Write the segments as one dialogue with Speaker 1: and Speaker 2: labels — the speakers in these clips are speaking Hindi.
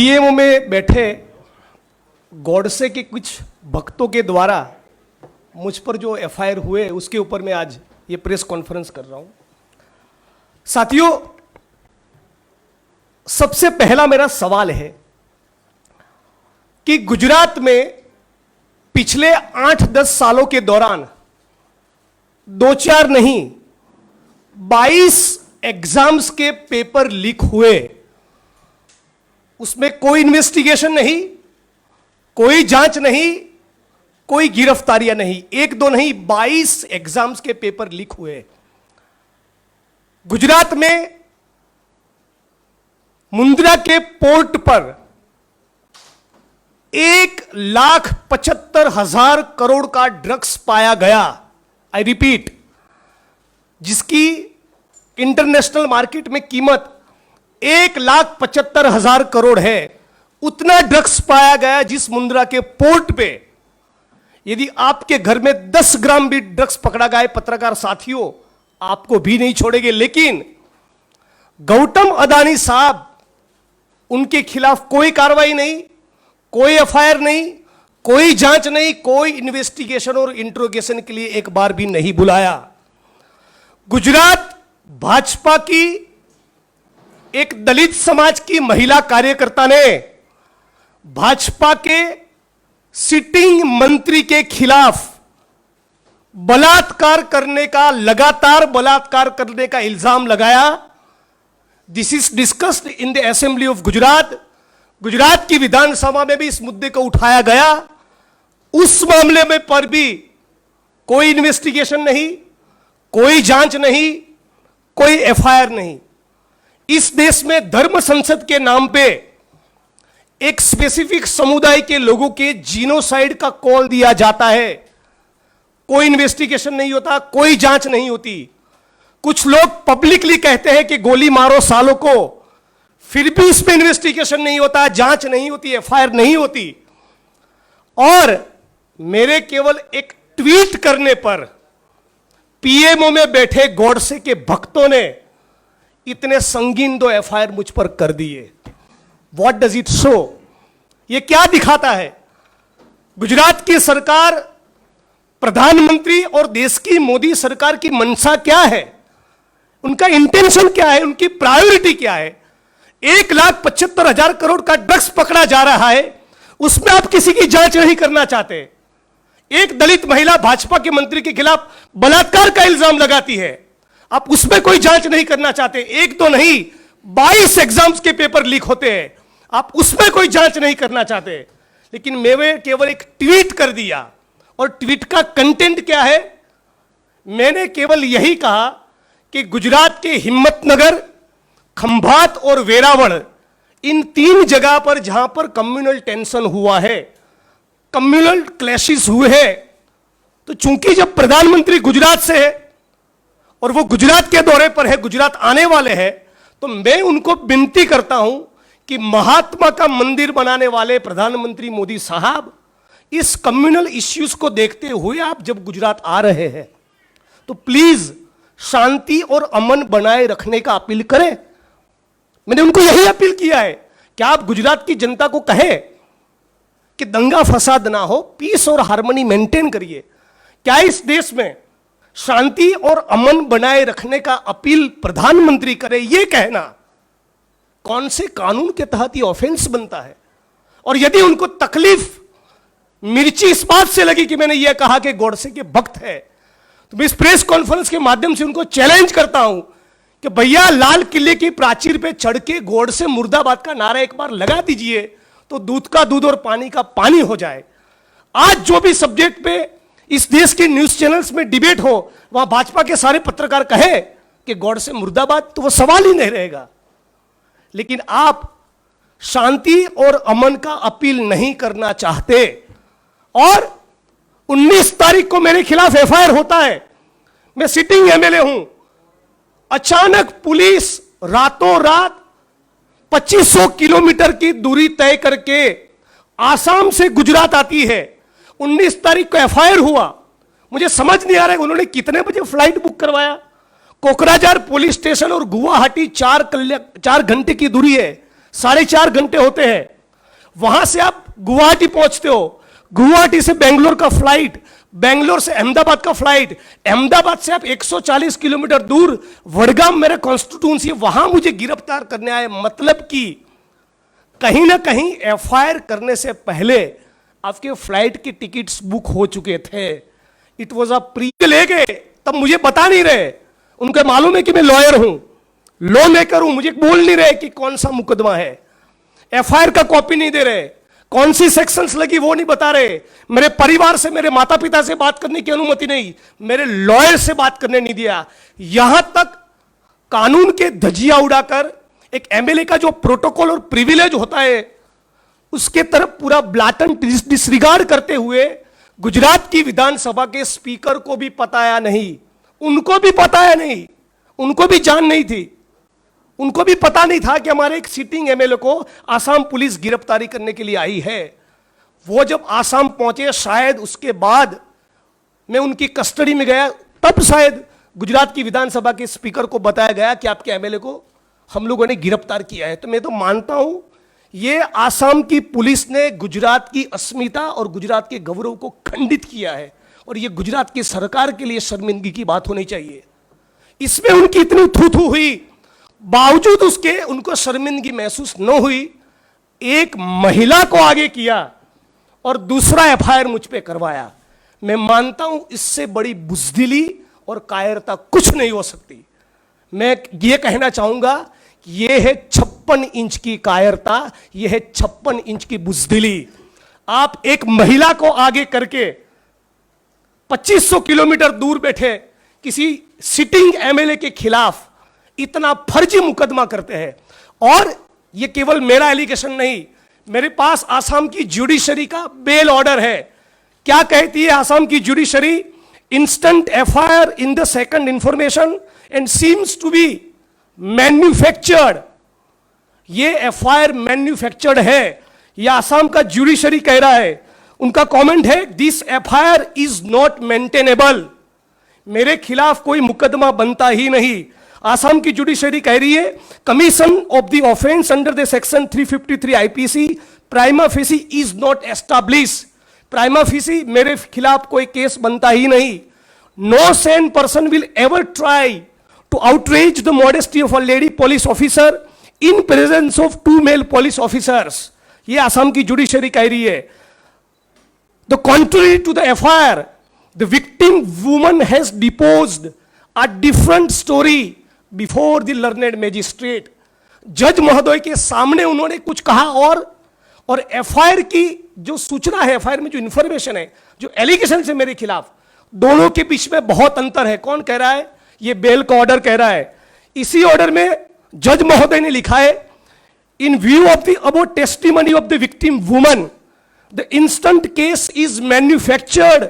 Speaker 1: पीएमओ में बैठे गॉडसे के कुछ भक्तों के द्वारा मुझ पर जो एफआईआर हुए उसके ऊपर मैं आज ये प्रेस कॉन्फ्रेंस कर रहा हूं। साथियों, सबसे पहला मेरा सवाल है कि गुजरात में पिछले 8-10 सालों के दौरान 2-4 नहीं 22 एग्जाम्स के पेपर लीक हुए, उसमें कोई इन्वेस्टिगेशन नहीं, कोई जांच नहीं, कोई गिरफ्तारियां नहीं। 1-2 नहीं 22 एग्जाम्स के पेपर लीक हुए। गुजरात में मुंद्रा के पोर्ट पर 1,75,000 करोड़ का ड्रग्स पाया गया। आई रिपीट, जिसकी इंटरनेशनल मार्केट में कीमत 1,75,000 करोड़ है, उतना ड्रग्स पाया गया जिस मुंद्रा के पोर्ट पे। यदि आपके घर में 10 ग्राम भी ड्रग्स पकड़ा गया, पत्रकार साथियों, आपको भी नहीं छोड़ेंगे। लेकिन गौतम अदानी साहब, उनके खिलाफ कोई कार्रवाई नहीं, कोई एफआईआर नहीं, कोई जांच नहीं, कोई इन्वेस्टिगेशन और इंट्रोगेशन के लिए एक बार भी नहीं बुलाया। गुजरात भाजपा की एक दलित समाज की महिला कार्यकर्ता ने भाजपा के सिटिंग मंत्री के खिलाफ बलात्कार करने का, लगातार बलात्कार करने का इल्जाम लगाया। This is discussed in the assembly of Gujarat. Gujarat की विधानसभा में भी इस मुद्दे को उठाया गया। उस मामले में पर भी कोई इन्वेस्टिगेशन नहीं, कोई जांच नहीं, कोई एफआईआर नहीं। इस देश में धर्म संसद के नाम पे एक स्पेसिफिक समुदाय के लोगों के जीनोसाइड का कॉल दिया जाता है। कोई इन्वेस्टिगेशन नहीं होता, कोई जांच नहीं होती। कुछ लोग पब्लिकली कहते हैं कि गोली मारो सालों को, फिर भी इसमें इन्वेस्टिगेशन नहीं होता, जांच नहीं होती, एफआईआर नहीं होती। और मेरे केवल एक ट्वीट करने पर पीएमओ में बैठे गॉडसे के भक्तों ने इतने संगीन 2 एफआईआर मुझ पर कर दिए। What does it show? ये क्या दिखाता है? गुजरात की सरकार, प्रधानमंत्री और देश की मोदी सरकार की मंशा क्या है? उनका इंटेंशन क्या है? उनकी प्रायोरिटी क्या है? 1,75,000 करोड़ का ड्रग्स पकड़ा जा रहा है, उसमें आप किसी की जांच नहीं करना चाहते। एक दलित महिला भाजपा के मंत्री के खिलाफ बलात्कार का इल्जाम लगाती है, आप उसमें कोई जांच नहीं करना चाहते। 1-2 नहीं 22 एग्जाम्स के पेपर लीक होते हैं, आप उसमें कोई जांच नहीं करना चाहते। लेकिन मैंने केवल एक ट्वीट कर दिया, और ट्वीट का कंटेंट क्या है? मैंने केवल यही कहा कि गुजरात के हिम्मतनगर, खंभात और वेरावल, इन 3 जगह पर जहां पर कम्युनल टेंशन हुआ है, कम्युनल क्लैशेस हुए हैं, तो चूंकि जब प्रधानमंत्री गुजरात से है और वो गुजरात के दौरे पर है, गुजरात आने वाले हैं, तो मैं उनको विनती करता हूं कि महात्मा का मंदिर बनाने वाले प्रधानमंत्री मोदी साहब, इस कम्युनल इश्यूज को देखते हुए आप जब गुजरात आ रहे हैं तो प्लीज शांति और अमन बनाए रखने का अपील करें। मैंने उनको यही अपील किया है कि आप गुजरात की जनता को कहें कि दंगा फसाद ना हो, पीस और हार्मनी मेंटेन करिए। क्या इस देश में शांति और अमन बनाए रखने का अपील प्रधानमंत्री करे? ये कहना कौन से कानून के तहत ये ऑफेंस बनता है? और यदि उनको तकलीफ, मिर्ची इस बात से लगी कि मैंने ये कहा कि गॉडसे के भक्त है, तो मैं इस प्रेस कॉन्फ्रेंस के माध्यम से उनको चैलेंज करता हूं कि भैया, लाल किले की प्राचीर पे चढ़ के गॉडसे मुर्दाबाद का नारा एक बार लगा दीजिए, तो दूध का दूध और पानी का पानी हो जाए। आज जो भी सब्जेक्ट पे इस देश के न्यूज चैनल्स में डिबेट हो, वहां भाजपा के सारे पत्रकार कहे कि गॉडसे मुर्दाबाद, तो वो सवाल ही नहीं रहेगा। लेकिन आप शांति और अमन का अपील नहीं करना चाहते, और 19 तारीख को मेरे खिलाफ एफआईआर होता है। मैं सिटिंग एमएलए हूं। अचानक पुलिस रातों रात 2500 किलोमीटर की दूरी तय करके आसाम से गुजरात आती है। 19 तारीख को एफआईआर हुआ। मुझे समझ नहीं आ रहा है उन्होंने कितने बजे फ्लाइट बुक करवाया। कोकराझार पुलिस स्टेशन और गुवाहाटी 4 घंटे की दूरी है। 4.5 घंटे होते हैं। वहां से आप गुवाहाटी पहुंचते हो, गुवाहाटी से बेंगलोर का फ्लाइट, बेंगलोर से अहमदाबाद का फ्लाइट, अहमदाबाद से आप 140 किलोमीटर दूर वडगाम मेरा कॉन्स्टिट्यूंसी, वहां मुझे गिरफ्तार करने आए। मतलब कि कहीं ना कहीं एफआईआर करने से पहले आपके फ्लाइट की टिकट्स बुक हो चुके थे। इट वॉज अ प्री ले गए, तब मुझे बता नहीं रहे। उनको मालूम है कि मैं लॉयर हूं, लॉ मेकर हूं, मुझे बोल नहीं रहे कि कौन सा मुकदमा है। एफआईआर का कॉपी नहीं दे रहे, कौन सी सेक्शंस लगी वो नहीं बता रहे। मेरे परिवार से, मेरे माता पिता से बात करने की अनुमति नहीं, मेरे लॉयर से बात करने नहीं दिया। यहां तक कानून के धजिया उड़ाकर एक एमएलए का जो प्रोटोकॉल और प्रिविलेज होता है उसके तरफ पूरा ब्लाटंट डिसरिगार्ड करते हुए गुजरात की विधानसभा के स्पीकर को भी पताया नहीं, उनको भी पताया नहीं, उनको भी जान नहीं थी, उनको भी पता नहीं था कि हमारे एक सिटिंग एमएलए को आसाम पुलिस गिरफ्तारी करने के लिए आई है। वो जब आसाम पहुंचे, शायद उसके बाद मैं उनकी कस्टडी में गया, तब शायद गुजरात की विधानसभा के स्पीकर को बताया गया कि आपके एमएलए को हम लोगों ने गिरफ्तार किया है। तो मैं तो मानता हूं ये आसाम की पुलिस ने गुजरात की अस्मिता और गुजरात के गौरव को खंडित किया है, और ये गुजरात की सरकार के लिए शर्मिंदगी की बात होनी चाहिए। इसमें उनकी इतनी थू हुई, बावजूद उसके उनको शर्मिंदगी महसूस न हुई। एक महिला को आगे किया और दूसरा एफआईआर मुझ पे करवाया। मैं मानता हूं इससे बड़ी बुजदिली और कायरता कुछ नहीं हो सकती। मैं ये कहना चाहूंगा कि ये है 56 इंच की कायरता, ये है 56 इंच की बुजदिली। आप एक महिला को आगे करके 2500 किलोमीटर दूर बैठे किसी सिटिंग एमएलए के खिलाफ इतना फर्जी मुकदमा करते हैं। और ये केवल मेरा एलिगेशन नहीं, मेरे पास आसाम की जुडिशरी का बेल ऑर्डर है। क्या कहती है आसाम की judiciary? Instant FIR in the second information and seems to be manufactured. ये एफआईआर मैन्युफैक्चर्ड है, यह आसाम का जुडिशरी कह रहा है। उनका कमेंट है, this FIR is not maintainable. मेरे खिलाफ कोई मुकदमा बनता ही नहीं। आसाम की जुडिशरी कह रही है, commission of the offence under the section 353 IPC prima facie is not establish. Prima facie मेरे खिलाफ कोई केस बनता ही नहीं। No sane person will ever try to outrage the modesty of a lady police officer in presence of 2 male police officers. ये आसाम की जुडिशरी कह रही है। The contrary to the FIR, the victim woman has deposed a different story before the learned magistrate. जज महोदय के सामने उन्होंने कुछ कहा और एफआईआर की जो सूचना है, एफआईआर में जो इंफॉर्मेशन है, जो एलिगेशन है मेरे खिलाफ, दोनों के बीच में बहुत अंतर है। कौन कह रहा है? ये बेल का ऑर्डर कह रहा है। इसी ऑर्डर में जज महोदय ने लिखा है, इन view of the about testimony of the victim woman, the instant case is manufactured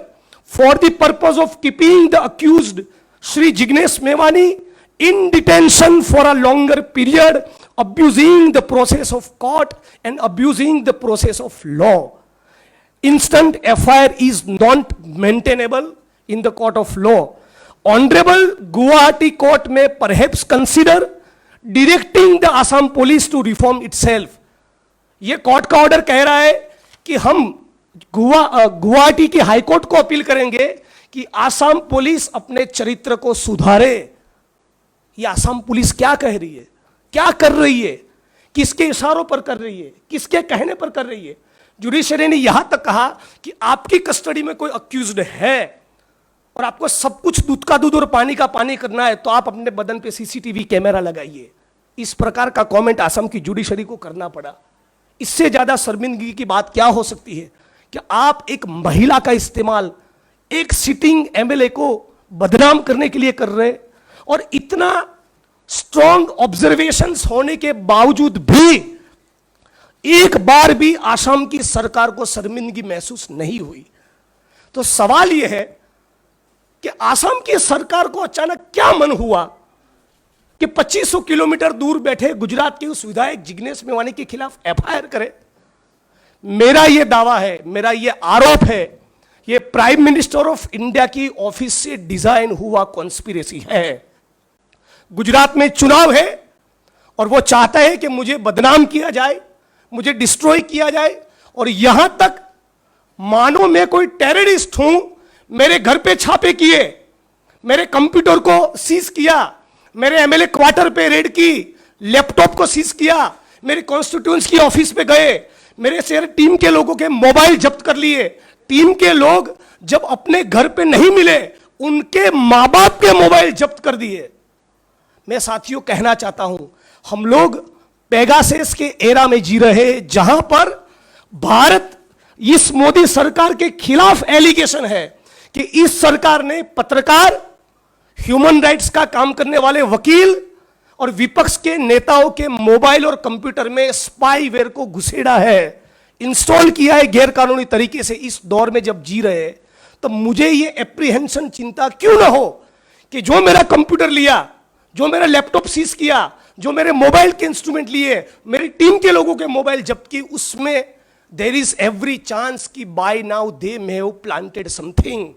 Speaker 1: for the purpose of keeping the accused Shri Jignesh Mevani in detention for a longer period, abusing the process of court and abusing the process of law. Instant FIR is not maintainable in the court of law. Honorable Guwahati Court may perhaps consider directing the Assam police to reform itself. ये कोर्ट का ऑर्डर कह रहा है कि हम गुवाहाटी की हाईकोर्ट को अपील करेंगे कि आसाम पुलिस अपने चरित्र को सुधारे। ये आसाम पुलिस क्या कह रही है, क्या कर रही है, किसके इशारों पर कर रही है, किसके कहने पर कर रही है? जुडिशरी ने यहां तक कहा कि आपकी कस्टडी में कोई अक्यूज्ड है और आपको सब कुछ दूध का दूध और पानी का पानी करना है तो आप अपने बदन पे सीसीटीवी कैमरा लगाइए। इस प्रकार का कमेंट आसाम की जुडिशरी को करना पड़ा। इससे ज्यादा शर्मिंदगी की बात क्या हो सकती है कि आप एक महिला का इस्तेमाल एक सिटिंग एमएलए को बदनाम करने के लिए कर रहे, और इतना स्ट्रॉन्ग ऑब्जर्वेशंस होने के बावजूद भी एक बार भी आसाम की सरकार को शर्मिंदगी महसूस नहीं हुई। तो सवाल यह है कि आसाम की सरकार को अचानक क्या मन हुआ कि 2500 किलोमीटर दूर बैठे गुजरात के उस विधायक जिग्नेश मेवानी के खिलाफ एफआईआर करे। मेरा यह दावा है, मेरा यह आरोप है, यह प्राइम मिनिस्टर ऑफ इंडिया की ऑफिस से डिजाइन हुआ कॉन्स्पिरेसी है। गुजरात में चुनाव है और वो चाहता है कि मुझे बदनाम किया जाए, मुझे डिस्ट्रॉय किया जाए, और यहां तक मानो मैं कोई टेररिस्ट हूं। मेरे घर पे छापे किए, मेरे कंप्यूटर को सीज किया, मेरे एमएलए क्वार्टर पे रेड की, लैपटॉप को सीज किया, मेरे कॉन्स्टिट्यूएंसी ऑफिस पे गए, मेरे शेयर टीम के लोगों के मोबाइल जब्त कर लिए। टीम के लोग जब अपने घर पे नहीं मिले, उनके मां बाप के मोबाइल जब्त कर दिए। मैं साथियों कहना चाहता हूं, हम लोग पेगासस के एरा में जी रहे हैं, जहां पर भारत इस मोदी सरकार के खिलाफ एलिगेशन है कि इस सरकार ने पत्रकार, ह्यूमन राइट्स का काम करने वाले वकील और विपक्ष के नेताओं के मोबाइल और कंप्यूटर में स्पाईवेयर को घुसेड़ा है, इंस्टॉल किया है गैर कानूनी तरीके से। इस दौर में जब जी रहे, तो मुझे ये एप्रीहेंशन, चिंता क्यों ना हो कि जो मेरा कंप्यूटर लिया, जो मेरा लैपटॉप सीज किया, जो मेरे मोबाइल के इंस्ट्रूमेंट लिए, मेरी टीम के लोगों के मोबाइल जब्त की, उसमें देयर इज एवरी चांस कि by now they may have planted something.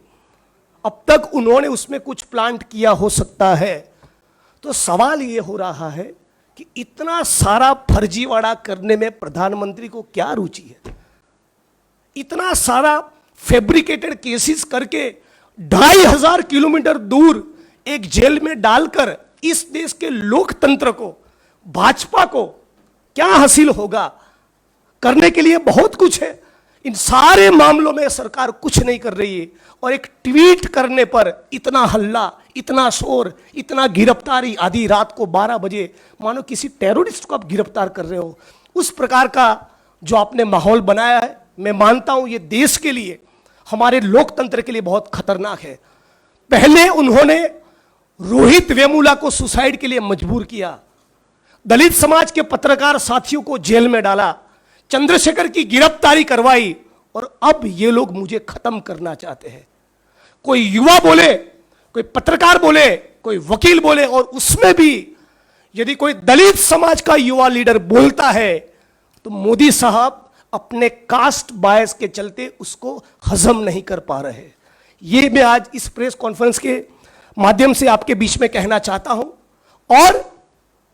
Speaker 1: अब तक उन्होंने उसमें कुछ प्लांट किया हो सकता है। तो सवाल यह हो रहा है कि इतना सारा फर्जीवाड़ा करने में प्रधानमंत्री को क्या रुचि है? इतना सारा फैब्रिकेटेड केसेस करके 2500 किलोमीटर दूर एक जेल में डालकर इस देश के लोकतंत्र को, भाजपा को क्या हासिल होगा? करने के लिए बहुत कुछ है। इन सारे मामलों में सरकार कुछ नहीं कर रही है, और एक ट्वीट करने पर इतना हल्ला, इतना शोर, इतना गिरफ्तारी, आधी रात को 12 बजे, मानो किसी टेररिस्ट को आप गिरफ्तार कर रहे हो। उस प्रकार का जो आपने माहौल बनाया है, मैं मानता हूं ये देश के लिए, हमारे लोकतंत्र के लिए बहुत खतरनाक है। पहले उन्होंने रोहित वेमुला को सुसाइड के लिए मजबूर किया, दलित समाज के पत्रकार साथियों को जेल में डाला, चंद्रशेखर की गिरफ्तारी करवाई, और अब ये लोग मुझे खत्म करना चाहते हैं। कोई युवा बोले, कोई पत्रकार बोले, कोई वकील बोले, और उसमें भी यदि कोई दलित समाज का युवा लीडर बोलता है, तो मोदी साहब अपने कास्ट बायस के चलते उसको हजम नहीं कर पा रहे। ये मैं आज इस प्रेस कॉन्फ्रेंस के माध्यम से आपके बीच में कहना चाहता हूं। और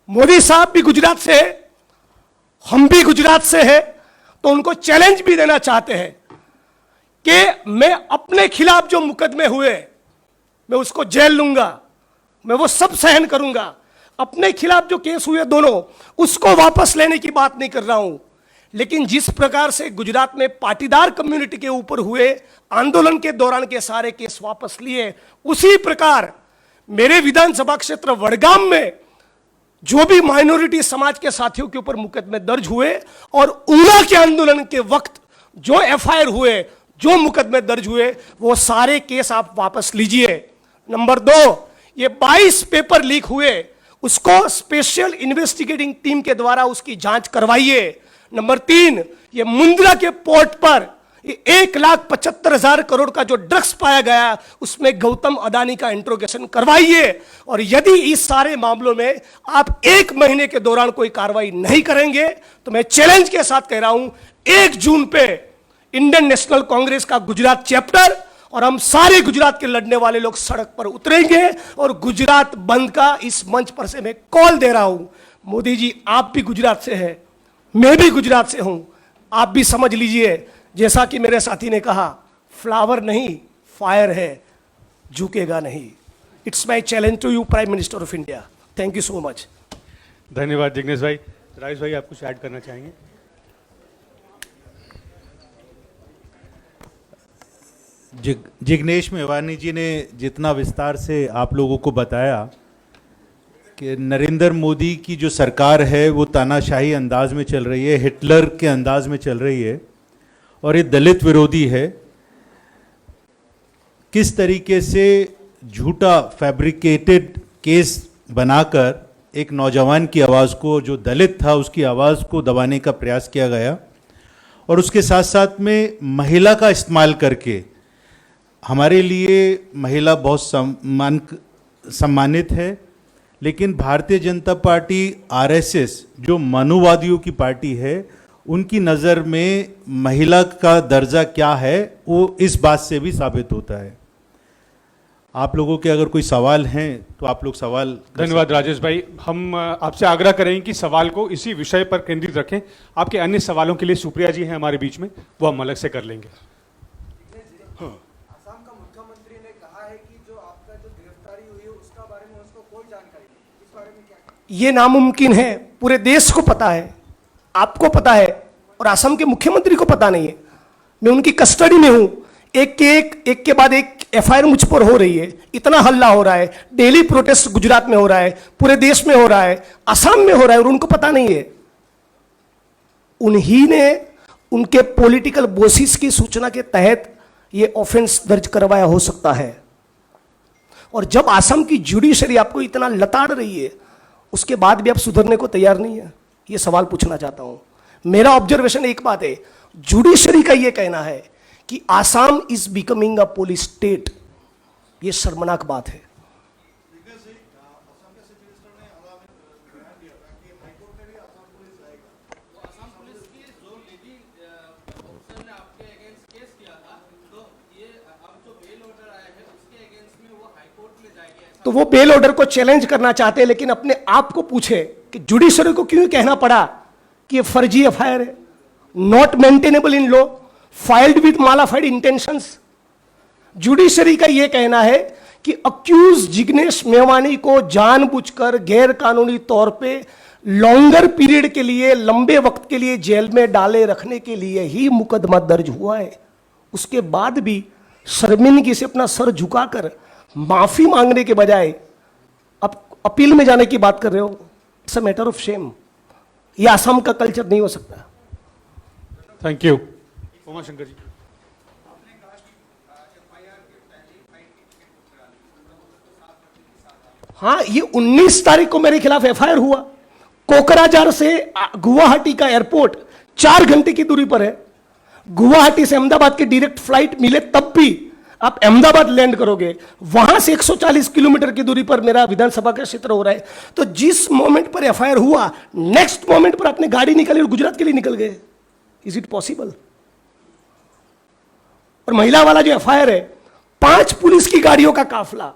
Speaker 1: मोदी साहब भी गुजरात से है, हम भी गुजरात से हैं, तो उनको चैलेंज भी देना चाहते हैं कि मैं अपने खिलाफ जो मुकदमे हुए, मैं उसको जेल लूंगा, मैं वो सब सहन करूंगा। अपने खिलाफ जो केस हुए दोनों, उसको वापस लेने की बात नहीं कर रहा हूं, लेकिन जिस प्रकार से गुजरात में पाटीदार कम्युनिटी के ऊपर हुए आंदोलन के दौरान के सारे केस वापस लिए, उसी प्रकार मेरे विधानसभा क्षेत्र वडगाम में जो भी माइनॉरिटी समाज के साथियों के ऊपर मुकदमे दर्ज हुए, और ऊना के आंदोलन के वक्त जो एफआईआर हुए, जो मुकदमे दर्ज हुए, वो सारे केस आप वापस लीजिए। नंबर 2, ये 22 पेपर लीक हुए, उसको स्पेशल इन्वेस्टिगेटिंग टीम के द्वारा उसकी जांच करवाइए। नंबर 3, ये मुंद्रा के पोर्ट पर 1,75,000 करोड़ का जो ड्रग्स पाया गया, उसमें गौतम अडानी का इंट्रोगेशन करवाइए। और यदि इस सारे मामलों में आप 1 महीने के दौरान कोई कार्रवाई नहीं करेंगे, तो मैं चैलेंज के साथ कह रहा हूं, 1 जून पे इंडियन नेशनल कांग्रेस का गुजरात चैप्टर और हम सारे गुजरात के लड़ने वाले लोग सड़क पर उतरेंगे, और गुजरात बंद का इस मंच पर से मैं कॉल दे रहा हूं। मोदी जी, आप भी गुजरात से हैं, मैं भी गुजरात से हूं, आप भी समझ लीजिए, जैसा कि मेरे साथी ने कहा, फ्लावर नहीं फायर है, झुकेगा नहीं। It's my challenge to you, prime minister of India. Thank you so much.
Speaker 2: धन्यवाद जिग्नेश भाई। राजेश भाई, आप कुछ ऐड करना चाहेंगे?
Speaker 3: जिग्नेश मेवानी जी ने जितना विस्तार से आप लोगों को बताया कि नरेंद्र मोदी की जो सरकार है वो तानाशाही अंदाज में चल रही है, हिटलर के अंदाज में चल रही है, और ये दलित विरोधी है। किस तरीके से झूठा फैब्रिकेटेड केस बनाकर एक नौजवान की आवाज़ को, जो दलित था, उसकी आवाज़ को दबाने का प्रयास किया गया, और उसके साथ साथ में महिला का इस्तेमाल करके, हमारे लिए महिला बहुत सम्मानित है, लेकिन भारतीय जनता पार्टी आरएसएस जो मनुवादियों की पार्टी है, उनकी नज़र में महिला का दर्जा क्या है वो इस बात से भी साबित होता है। आप लोगों के अगर कोई सवाल हैं तो आप लोग सवाल कर
Speaker 2: धन्यवाद राजेश भाई। हम आपसे आग्रह करेंगे कि सवाल को इसी विषय पर केंद्रित रखें। आपके अन्य सवालों के लिए सुप्रिया जी हैं हमारे बीच में, वो हम अलग से कर लेंगे।
Speaker 4: असम का मुख्यमंत्री ने कहा है कि जो आपका जो गिरफ्तारी हुई है उसका बारे में उसको कोई जानकारी नहीं, इस बारे में क्या कहें?
Speaker 1: ये नामुमकिन है। पूरे देश को पता है, आपको पता है, और असम के मुख्यमंत्री को पता नहीं है। मैं उनकी कस्टडी में हूं। एक के बाद एक एफआईआर मुझ पर हो रही है। इतना हल्ला हो रहा है, डेली प्रोटेस्ट गुजरात में हो रहा है, पूरे देश में हो रहा है, असम में हो रहा है, और उनको पता नहीं है। उन्हीं ने उनके पॉलिटिकल बॉसिस की सूचना के तहत यह ऑफेंस दर्ज करवाया हो सकता है। और जब असम की जुडिशरी आपको इतना लताड़ रही है, उसके बाद भी आप सुधरने को तैयार नहीं है। यह सवाल पूछना चाहता हूं। मेरा ऑब्जर्वेशन एक बात है, जुडिशरी का यह कहना है कि Assam is becoming a police state. यह शर्मनाक बात है। तो वो बेल ऑर्डर को चैलेंज करना चाहते हैं, लेकिन अपने आप को पूछे कि जुडिशरी को क्यों कहना पड़ा कि ये फर्जी एफआईआर है, not maintainable in law, filed with mala fide intentions. Judiciary का यह कहना है कि अक्यूज जिग्नेश मेवानी को जानबूझकर गैर कानूनी तौर पे लॉन्गर पीरियड के लिए, लंबे वक्त के लिए जेल में डाले रखने के लिए ही मुकदमा दर्ज हुआ है। उसके बाद भी शर्मिंदगी से अपना सर झुकाकर माफी मांगने के बजाय अब अपील में जाने की बात कर रहे हो। It's a matter of shame. यह असम का कल्चर नहीं हो सकता।
Speaker 2: Thank you. उमाशंकर जी।
Speaker 1: हाँ, ये 19 तारीख को मेरे खिलाफ एफआईआर हुआ। कोकराझार से गुवाहाटी का एयरपोर्ट 4 घंटे की दूरी पर है। गुवाहाटी से अहमदाबाद की डायरेक्ट फ्लाइट मिले तब भी आप अहमदाबाद लैंड करोगे, वहां से 140 किलोमीटर की दूरी पर मेरा विधानसभा का क्षेत्र हो रहा है। तो जिस मोमेंट पर एफआईआर हुआ, नेक्स्ट मोमेंट पर आपने गाड़ी निकाली और गुजरात के लिए निकल गए। Is it possible? और महिला वाला जो एफआईआर है, 5 पुलिस की गाड़ियों का काफला,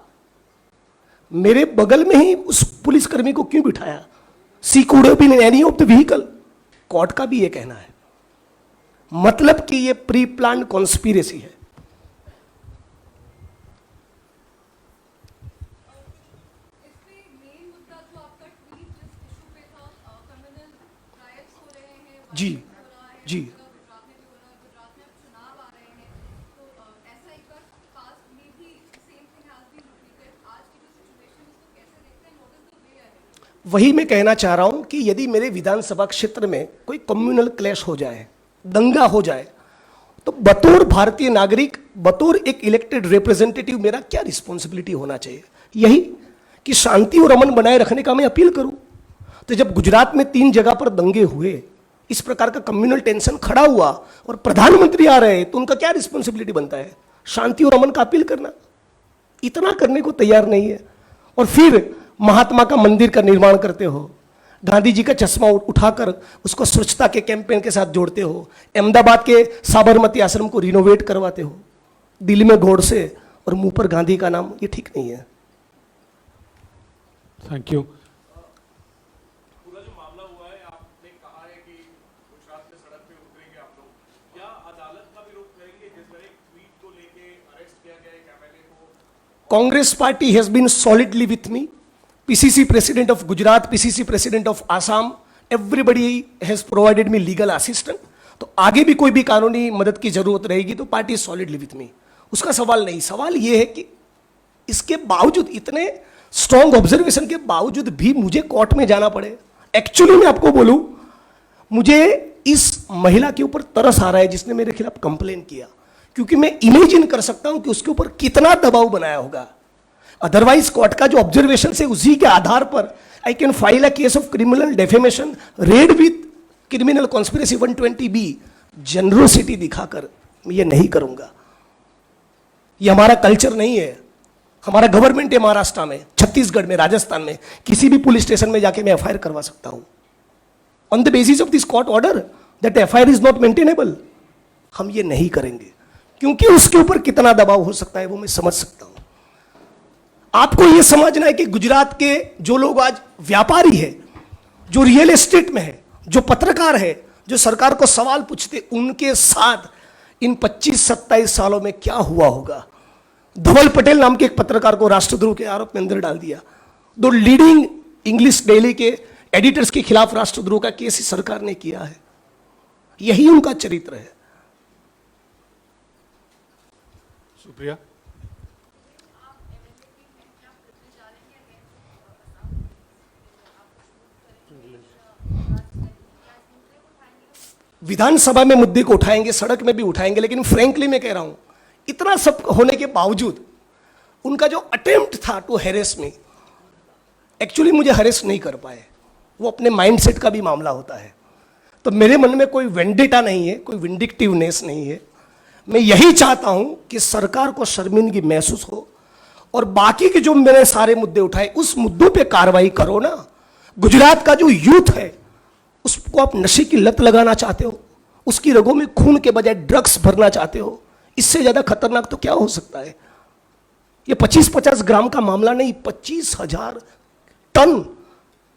Speaker 1: मेरे बगल में ही उस पुलिसकर्मी को क्यों बिठाया? She could have been in any of the vehicle. Court का भी यह कहना है, मतलब कि यह प्री प्लान कॉन्स्पिरेसी है। जी जी। वही मैं कहना चाह रहा हूं कि यदि मेरे विधानसभा क्षेत्र में कोई कम्युनल क्लैश हो जाए, दंगा हो जाए, तो बतौर भारतीय नागरिक, बतौर एक इलेक्टेड रिप्रेजेंटेटिव मेरा क्या रिस्पॉन्सिबिलिटी होना चाहिए? यही कि शांति और अमन बनाए रखने का मैं अपील करूं। तो जब गुजरात में 3 जगह पर दंगे हुए, इस प्रकार का कम्युनल टेंशन खड़ा हुआ और प्रधानमंत्री आ रहे हैं, तो उनका क्या रिस्पॉन्सिबिलिटी बनता है? शांति और अमन का अपील करना। इतना करने को तैयार नहीं है। और फिर महात्मा का मंदिर का निर्माण करते हो, गांधी जी का चश्मा उठाकर उसको स्वच्छता के कैंपेन के साथ जोड़ते हो, अहमदाबाद के साबरमती आश्रम को रिनोवेट करवाते हो, दिल्ली में गोडसे और मुंह पर गांधी का नाम। ये ठीक नहीं है।
Speaker 2: Thank you.
Speaker 1: Congress party has been solidly with me. PCC president of Gujarat, PCC president of Assam, everybody has provided me legal assistance. तो आगे भी कोई भी कानूनी मदद की जरूरत रहेगी तो पार्टी सॉलिडली विथ मी, उसका सवाल नहीं। सवाल यह है कि इसके बावजूद, इतने स्ट्रॉन्ग ऑब्जर्वेशन के बावजूद भी मुझे कोर्ट में जाना पड़े। एक्चुअली मैं आपको बोलूं, मुझे इस महिला के ऊपर तरस आ रहा है जिसने मेरे खिलाफ कंप्लेन किया, क्योंकि मैं इमेजिन कर सकता हूं कि उसके ऊपर कितना दबाव बनाया होगा। अदरवाइज कोर्ट का जो ऑब्जर्वेशन से उसी के आधार पर I can file a case of criminal defamation, red with criminal conspiracy 120B। Generosity दिखाकर मैं ये नहीं करूंगा। ये हमारा कल्चर नहीं है। हमारा गवर्नमेंट है महाराष्ट्र में, छत्तीसगढ़ में, राजस्थान में, किसी भी पुलिस स्टेशन में जाके मैं एफआईआर करवा सकता हूं on the basis of this court order that FIR is not maintainable. हम ये नहीं करेंगे, क्योंकि उसके ऊपर कितना दबाव हो सकता है वो मैं समझ सकता हूं। आपको यह समझना है कि गुजरात के जो लोग आज व्यापारी है, जो रियल एस्टेट में है, जो पत्रकार है, जो सरकार को सवाल पूछते, उनके साथ इन 25-27 सालों में क्या हुआ होगा। धवल पटेल नाम के एक पत्रकार को राष्ट्रद्रोह के आरोप में अंदर डाल दिया। 2 लीडिंग इंग्लिश डेली के एडिटर्स के खिलाफ राष्ट्रद्रोह का केस ही सरकार ने किया है। यही उनका चरित्र है।
Speaker 2: सुप्रिया,
Speaker 1: विधानसभा में मुद्दे को उठाएंगे, सड़क में भी उठाएंगे, लेकिन फ्रैंकली मैं कह रहा हूं, इतना सब होने के बावजूद उनका जो अटेम्प्ट था टू हैरेस मी, एक्चुअली मुझे हैरेस नहीं कर पाए। वो अपने माइंडसेट का भी मामला होता है। तो मेरे मन में कोई वेंडेटा नहीं है, कोई विंडिक्टिवनेस नहीं है। मैं यही चाहता हूं कि सरकार को शर्मिंदगी महसूस हो और बाकी के जो मैंने सारे मुद्दे उठाए उस मुद्दों पे कार्रवाई करो ना। गुजरात का जो यूथ है उसको आप नशे की लत लगाना चाहते हो, उसकी रगों में खून के बजाय ड्रग्स भरना चाहते हो, इससे ज्यादा खतरनाक तो क्या हो सकता है। ये 25-50 ग्राम का मामला नहीं, 25,000 टन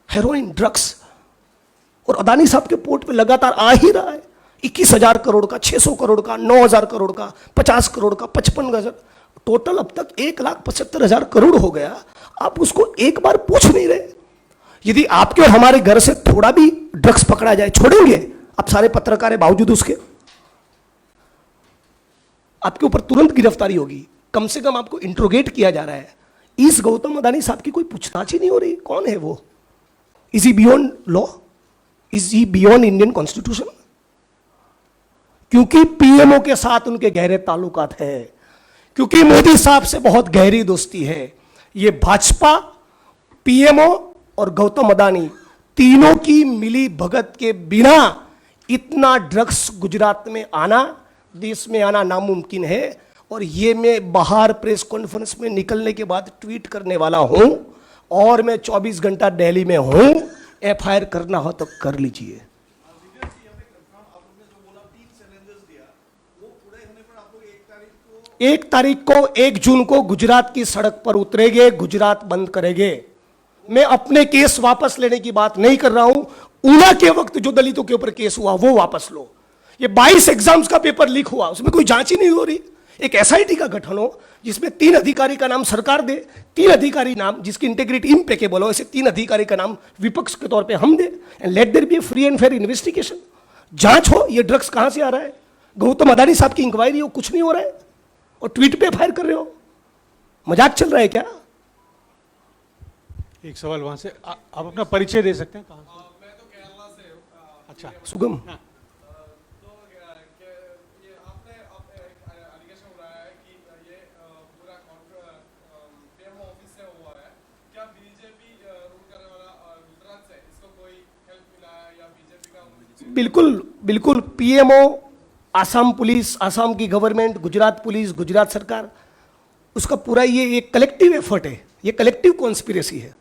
Speaker 1: हेरोइन ड्रग्स, और अदानी साहब के पोर्ट पे लगातार आ ही रहा है। 21,000 करोड़ का, 600 करोड़ का, 9,000 करोड़ का, 50 करोड़ का, 55,000, टोटल अब तक 1,75,000 करोड़ हो गया। आप उसको एक बार पूछ नहीं रहे। यदि आपके और हमारे घर से थोड़ा भी ड्रग्स पकड़ा जाए, छोड़ेंगे आप सारे पत्रकार है बावजूद उसके? आपके ऊपर तुरंत गिरफ्तारी होगी। कम से कम आपको इंट्रोगेट किया जा रहा है। इस गौतम अदानी साहब की कोई पूछताछ ही नहीं हो रही। कौन है वो? Is he beyond law? Is he beyond Indian constitution? क्योंकि पीएमओ के साथ उनके गहरे ताल्लुकात है, क्योंकि मोदी साहब से बहुत गहरी दोस्ती है। ये भाजपा, पीएमओ और गौतम अदानी तीनों की मिली भगत के बिना इतना ड्रग्स गुजरात में आना, देश में आना नामुमकिन है। और ये मैं बाहर प्रेस कॉन्फ्रेंस में निकलने के बाद ट्वीट करने वाला हूं, और मैं 24 घंटा दिल्ली में हूं। एफआईआर करना हो तो कर लीजिए। 1 जून को गुजरात की सड़क पर उतरेंगे, गुजरात बंद करेंगे। मैं अपने केस वापस लेने की बात नहीं कर रहा हूं। ऊना के वक्त जो दलितों के ऊपर केस हुआ वो वापस लो। ये 22 एग्जाम्स का पेपर लीक हुआ, उसमें कोई जांच ही नहीं हो रही। एक एसआईटी का गठन हो जिसमें 3 अधिकारी का नाम सरकार दे, 3 अधिकारी नाम जिसकी इंटीग्रिटी इम्पेकेबल हो, ऐसे 3 अधिकारी का नाम विपक्ष के तौर पे हम दे, and let there be a free and fair investigation. जांच हो ये ड्रग्स कहां से आ रहा है। गौतम अदानी साहब की इंक्वायरी हो, कुछ नहीं हो रहा है, और ट्वीट पे फायर कर रहे हो। मजाक चल रहा है क्या?
Speaker 2: एक सवाल वहां से, आप अपना परिचय दे सकते हैं? कहाँ से?
Speaker 5: मैं तो केरला से हूँ।
Speaker 2: अच्छा,
Speaker 1: सुगम,
Speaker 5: तो ये आपने एलिगेशन उठाया है कि ये पूरा पीएमओ ऑफिस से हुआ है। क्या बीजेपी रूल करने वाला गुजरात से इसको कोई हेल्प मिला है या बीजेपी का?
Speaker 1: बिल्कुल बिल्कुल। पीएमओ, आसाम पुलिस, आसाम की गवर्नमेंट, गुजरात पुलिस, गुजरात सरकार, उसका पूरा ये एक कलेक्टिव एफर्ट है, ये कलेक्टिव कॉन्स्पिरेसी है।